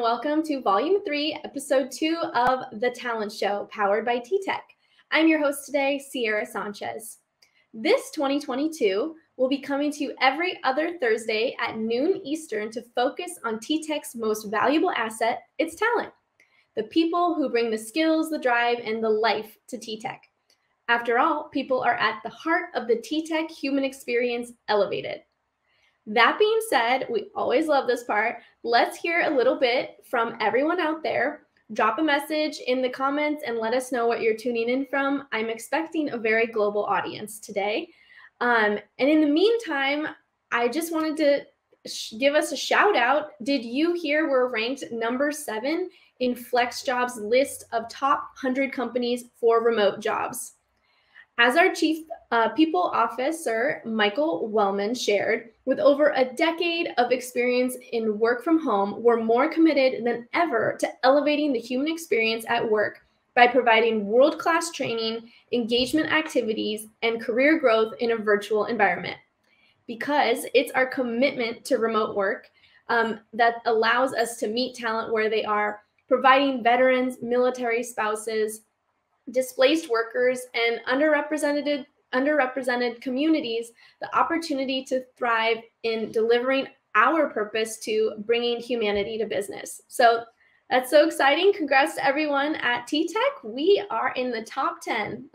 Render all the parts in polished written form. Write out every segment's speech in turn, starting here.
welcome to Volume 3, Episode 2 of The Talent Show, powered by TTEC. I'm your host today, Sierra Sanchez. This 2022 will be coming to you every other Thursday at noon Eastern to focus on TTEC's most valuable asset, its talent. The people who bring the skills, the drive, and the life to TTEC. After all, people are at the heart of the TTEC human experience elevated. That being said, we always love this part. Let's hear a little bit from everyone out there. Drop a message in the comments and let us know what you're tuning in from. I'm expecting a very global audience today. And in the meantime, I just wanted to give us a shout out. Did you hear we're ranked number 7 in FlexJob's list of top 100 companies for remote jobs? As our Chief People Officer, Michael Wellman, shared, with over a decade of experience in work from home, we're more committed than ever to elevating the human experience at work by providing world-class training, engagement activities, and career growth in a virtual environment. Because it's our commitment to remote work that allows us to meet talent where they are, providing veterans, military spouses, displaced workers, and underrepresented communities the opportunity to thrive in delivering our purpose to bringing humanity to business. So that's so exciting. Congrats to everyone at TTEC. We are in the top 10.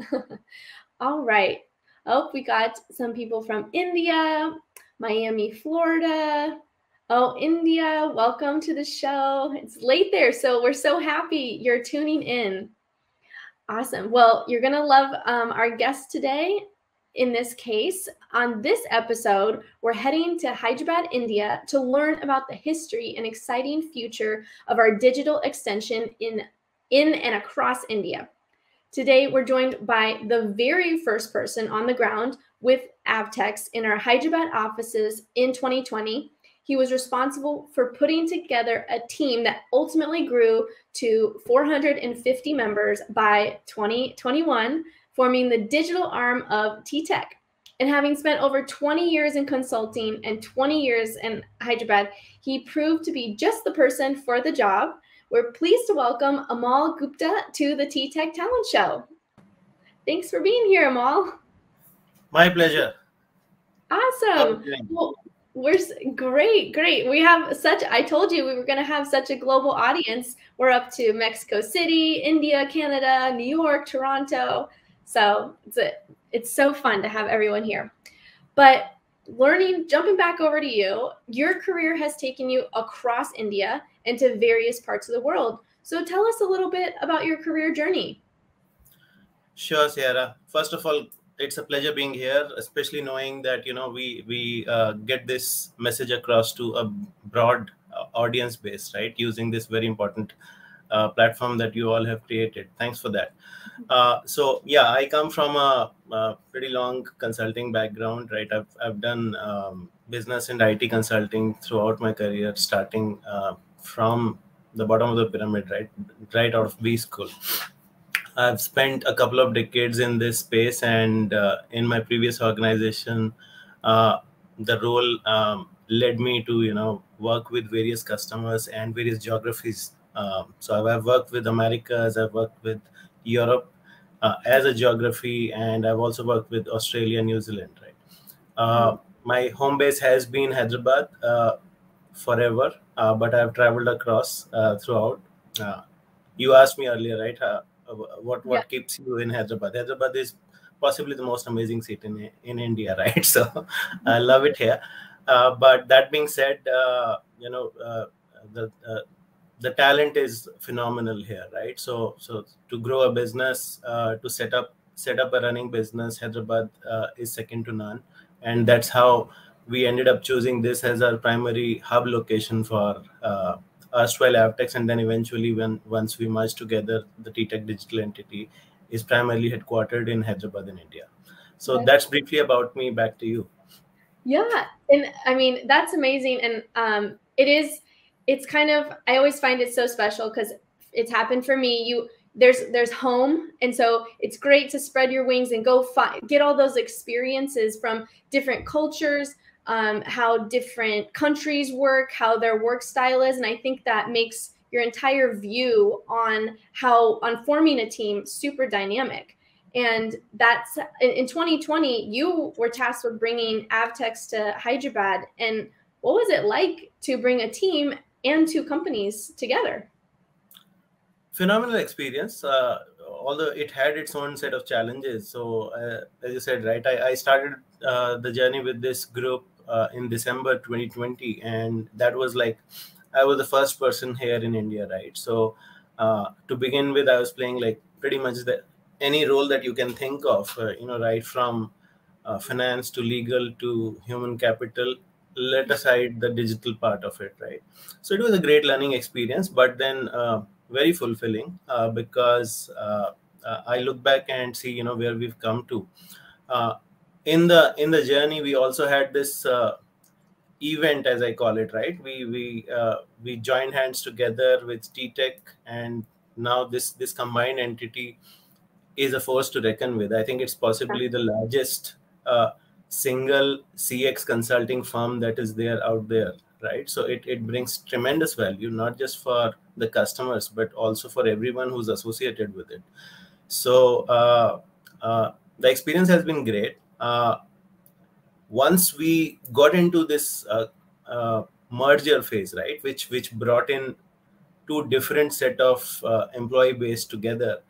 All right. Oh, we got some people from India, Miami, Florida. Oh, India, welcome to the show. It's late there, so we're so happy you're tuning in. Awesome. Well, you're going to love our guest today. In this case, on this episode, we're heading to Hyderabad, India to learn about the history and exciting future of our digital extension in and across India. Today, we're joined by the very first person on the ground with Avtex in our Hyderabad offices in 2020. He was responsible for putting together a team that ultimately grew to 450 members by 2021, forming the digital arm of TTEC. And having spent over 20 years in consulting and 20 years in Hyderabad, he proved to be just the person for the job. We're pleased to welcome Amal Gupta to the TTEC Talent Show. Thanks for being here, Amal. My pleasure. Awesome. Well, we're great. We have I told you we were going to have such a global audience. We're up to Mexico City, India, Canada, New York, Toronto. So it's so fun to have everyone here. But jumping back over to you, your career has taken you across India and to various parts of the world. So tell us a little bit about your career journey. Sure, Sierra. First of all, it's a pleasure being here, especially knowing that, we get this message across to a broad audience base, right? Using this very important platform that you all have created. Thanks for that. So yeah, I come from a pretty long consulting background, right? I've done business and IT consulting throughout my career, starting from the bottom of the pyramid, right out of B school. I've spent a couple of decades in this space, and in my previous organization, the role led me to work with various customers and various geographies. So I've worked with Americas, I've worked with Europe as a geography, and I've also worked with Australia, New Zealand. Right. My home base has been Hyderabad forever, but I've traveled across throughout. You asked me earlier, right? What keeps you in Hyderabad? Hyderabad is possibly the most amazing city in India, right? So I love it here. But that being said, the talent is phenomenal here, right? So to grow a business, to set up a running business, Hyderabad is second to none, and that's how we ended up choosing this as our primary hub location for erstwhile Avtex, and then eventually once we merged together, the TTEC digital entity is primarily headquartered in Hyderabad in India. So that's briefly about me. Back to you. Yeah, and I mean, that's amazing. And it's kind of, I always find it so special because it's happened for me. There's home, and so it's great to spread your wings and go get all those experiences from different cultures, how different countries work, how their work style is. And I think that makes your entire view on forming a team super dynamic. And that's in 2020, you were tasked with bringing Avtex to Hyderabad. And what was it like to bring a team and two companies together? Phenomenal experience, although it had its own set of challenges. So as you said, right, I started the journey with this group in December 2020, and that was like I was the first person here in India, right? So to begin with, I was playing like pretty much any role that you can think of, right from finance to legal to human capital, let aside the digital part of it, right? So it was a great learning experience, but then very fulfilling because I look back and see, where we've come to. In the journey, we also had this event, as I call it, right? We joined hands together with TTEC, and now this combined entity is a force to reckon with. I think it's possibly the largest single CX consulting firm that is there out there, right? So it brings tremendous value, not just for the customers, but also for everyone who's associated with it. So the experience has been great. Once we got into this merger phase, right, which brought in two different set of employee base together,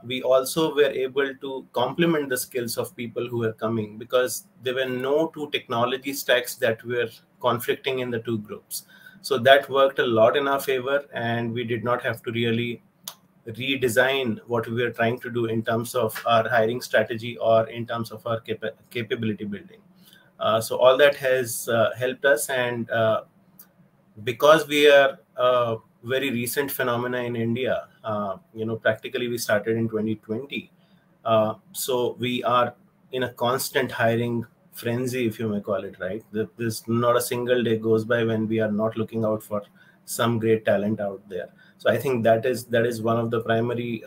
we also were able to complement the skills of people who were coming, because there were no two technology stacks that were conflicting in the two groups. So that worked a lot in our favor, and we did not have to really redesign what we were trying to do in terms of our hiring strategy or in terms of our capability building. So all that has helped us, and because we are a very recent phenomena in India, practically we started in 2020. So we are in a constant hiring frenzy, if you may call it, right? There's not a single day goes by when we are not looking out for some great talent out there. So I think that is one of the primary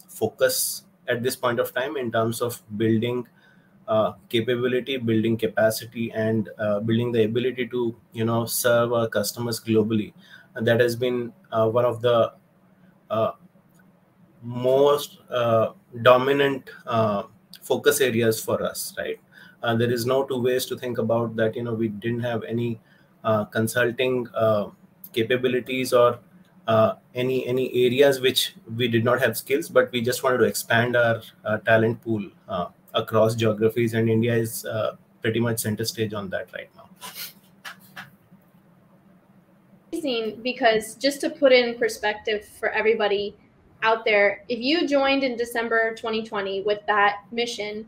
focus at this point of time in terms of building capability, building capacity, and building the ability to serve our customers globally. And that has been one of the most dominant focus areas for us, right? There is no two ways to think about that. We didn't have any consulting capabilities or any areas which we did not have skills, but we just wanted to expand our talent pool across geographies, and India is pretty much center stage on that right now. Amazing, because just to put in perspective for everybody out there, if you joined in December 2020 with that mission,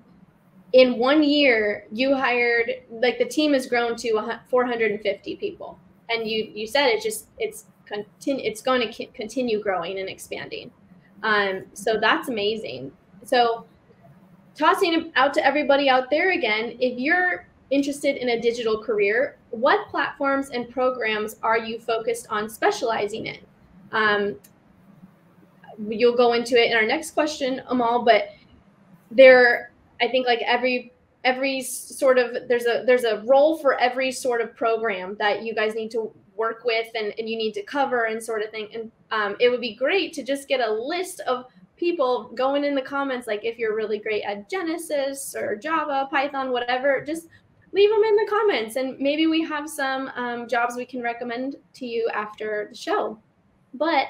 in 1 year you hired, like, the team has grown to 450 people, and you said it's going to continue growing and expanding. So that's amazing. So tossing out to everybody out there again, if you're interested in a digital career, what platforms and programs are you focused on specializing in? You'll go into it in our next question, Amal, but I think like every sort of, there's a role for every sort of program that you guys need to work with and you need to cover and sort of thing. And it would be great to just get a list of people going in the comments, like if you're really great at Genesis or Java, Python, whatever, just leave them in the comments, and maybe we have some jobs we can recommend to you after the show. But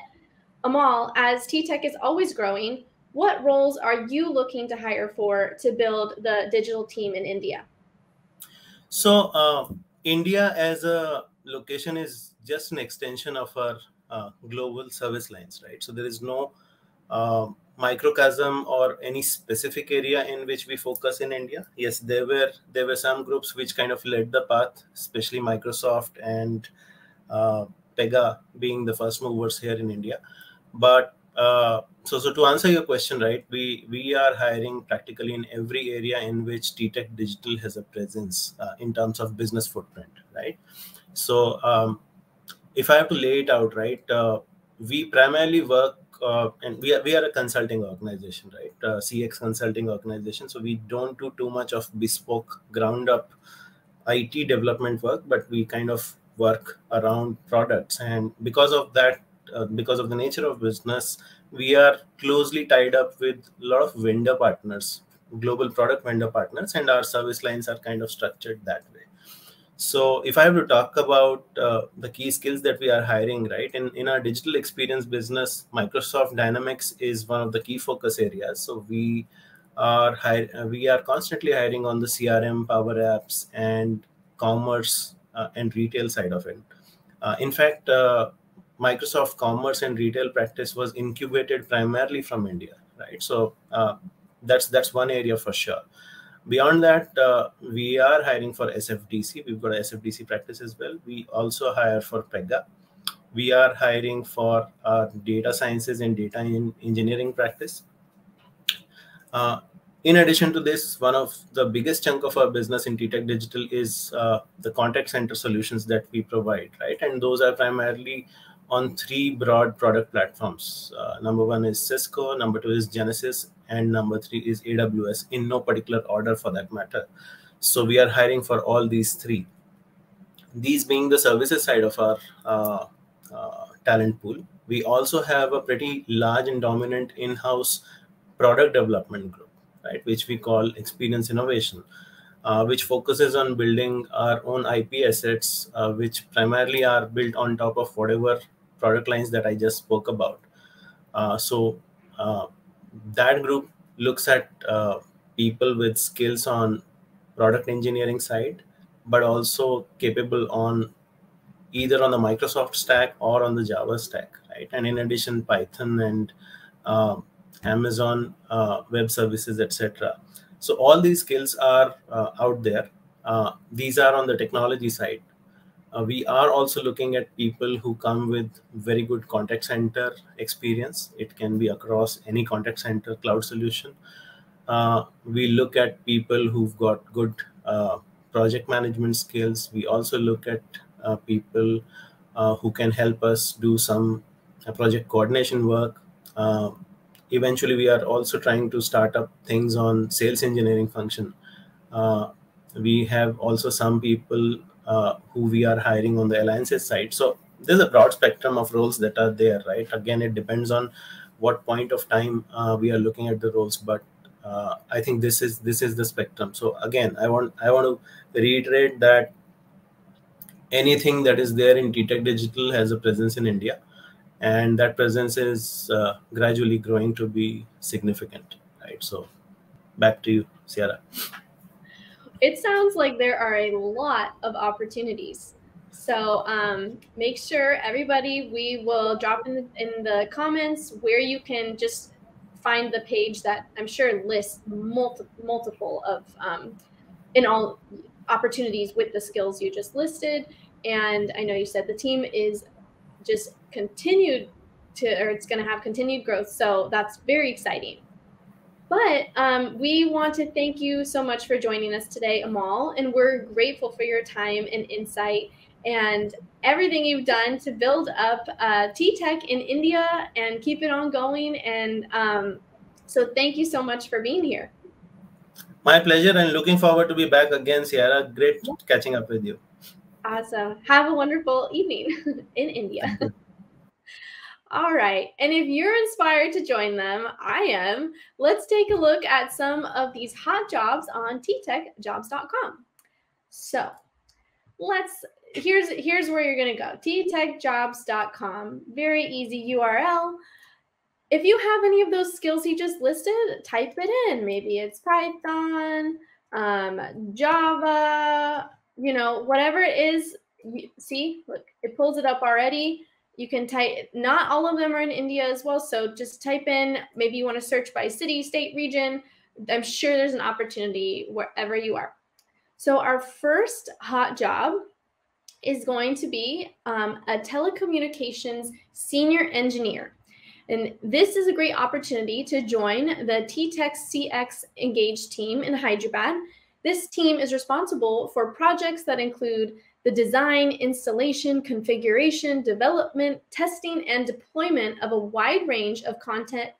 Amal, as TTEC is always growing, what roles are you looking to hire for to build the digital team in India? So India as a location is just an extension of our global service lines, right? So there is no microcosm or any specific area in which we focus in India. Yes, there were some groups which kind of led the path, especially Microsoft and Pega being the first movers here in India. But so to answer your question, right, we are hiring practically in every area in which TTEC Digital has a presence in terms of business footprint, right? So if I have to lay it out, right, we primarily work and we are a consulting organization, right? CX consulting organization. So we don't do too much of bespoke ground up IT development work, but we kind of work around products. And because of that, because of the nature of business, we are closely tied up with a lot of vendor partners, global product vendor partners, and our service lines are kind of structured that way. So if I have to talk about the key skills that we are hiring, right, in our digital experience business, Microsoft Dynamics is one of the key focus areas. So we are constantly hiring on the CRM, Power Apps, and commerce and retail side of it. In fact, Microsoft Commerce and Retail practice was incubated primarily from India, right? So that's one area for sure. Beyond that, we are hiring for SFDC. We've got a SFDC practice as well. We also hire for PEGA. We are hiring for our data sciences and data engineering practice. In addition to this, one of the biggest chunk of our business in TTEC Digital is the contact center solutions that we provide, right? And those are primarily on three broad product platforms. Number one is Cisco, number two is Genesys, and number three is AWS, in no particular order for that matter. So we are hiring for all these three. These being the services side of our talent pool. We also have a pretty large and dominant in-house product development group, right, which we call Experience Innovation, which focuses on building our own IP assets, which primarily are built on top of whatever product lines that I just spoke about. So that group looks at people with skills on product engineering side, but also capable on either on the Microsoft stack or on the Java stack, right? And in addition, Python and Amazon Web Services, etc. So all these skills are out there. These are on the technology side. We are also looking at people who come with very good contact center experience. It can be across any contact center cloud solution. We look at people who've got good project management skills. We also look at people who can help us do some project coordination work. Eventually, we are also trying to start up things on sales engineering function. We have also some people who we are hiring on the alliances side. So there's a broad spectrum of roles that are there, right? Again, it depends on what point of time we are looking at the roles, but I think this is the spectrum. So again, I want to reiterate that anything that is there in TTEC Digital has a presence in India, and that presence is gradually growing to be significant, right? So back to you, Sierra. It sounds like there are a lot of opportunities. So make sure everybody, we will drop in the comments where you can just find the page that I'm sure lists multiple of in all opportunities with the skills you just listed. And I know you said the team is just continued to, or it's going to have continued growth. So that's very exciting. But we want to thank you so much for joining us today, Amal, and we're grateful for your time and insight and everything you've done to build up TTEC in India and keep it on going. And so thank you so much for being here. My pleasure, and looking forward to be back again, Sierra. Great catching up with you. Awesome. Have a wonderful evening in India. All right. And if you're inspired to join them, I am. Let's take a look at some of these hot jobs on ttechjobs.com. So here's where you're going to go. ttechjobs.com. Very easy URL. If you have any of those skills you just listed, type it in. Maybe it's Python, Java, whatever it is. See, look, it pulls it up already. You can type, not all of them are in India as well. So just type in, maybe you want to search by city, state, region. I'm sure there's an opportunity wherever you are. So our first hot job is going to be a telecommunications senior engineer. And this is a great opportunity to join the TTEC CX Engage team in Hyderabad. This team is responsible for projects that include the design, installation, configuration, development, testing, and deployment of a wide range of contact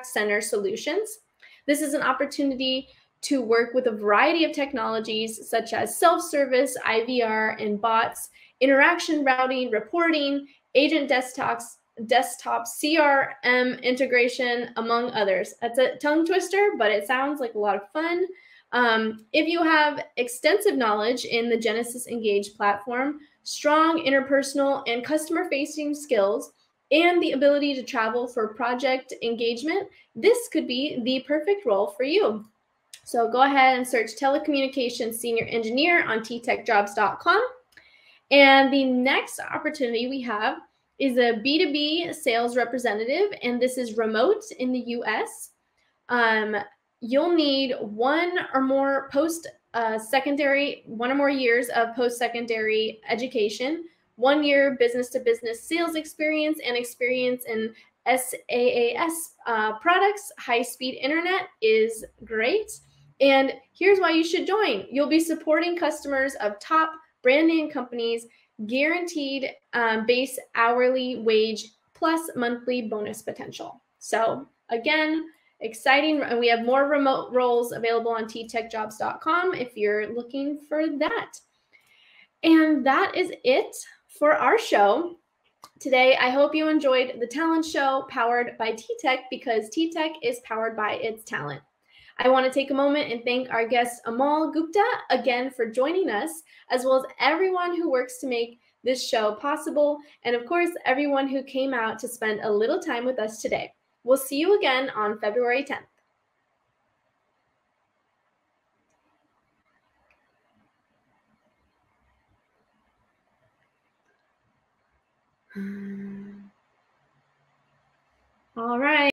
center solutions. This is an opportunity to work with a variety of technologies such as self-service, IVR, and bots, interaction routing, reporting, agent desktops, desktop CRM integration, among others. That's a tongue twister, but it sounds like a lot of fun. If you have extensive knowledge in the Genesys Engage platform, strong interpersonal and customer-facing skills, and the ability to travel for project engagement, this could be the perfect role for you. So go ahead and search Telecommunications Senior Engineer on ttechjobs.com. And the next opportunity we have is a B2b Sales Representative, and this is remote in the US. You'll need one or more years of post-secondary education, 1 year business-to-business sales experience, and experience in SaaS products. High-speed internet is great. And here's why you should join. You'll be supporting customers of top brand name companies, guaranteed base hourly wage plus monthly bonus potential. So again, exciting. And we have more remote roles available on ttechjobs.com if you're looking for that. And that is it for our show today. I hope you enjoyed the talent show powered by TTEC, because TTEC is powered by its talent. I want to take a moment and thank our guest Amal Gupta again for joining us, as well as everyone who works to make this show possible, and of course, everyone who came out to spend a little time with us today. We'll see you again on February 10th. All right.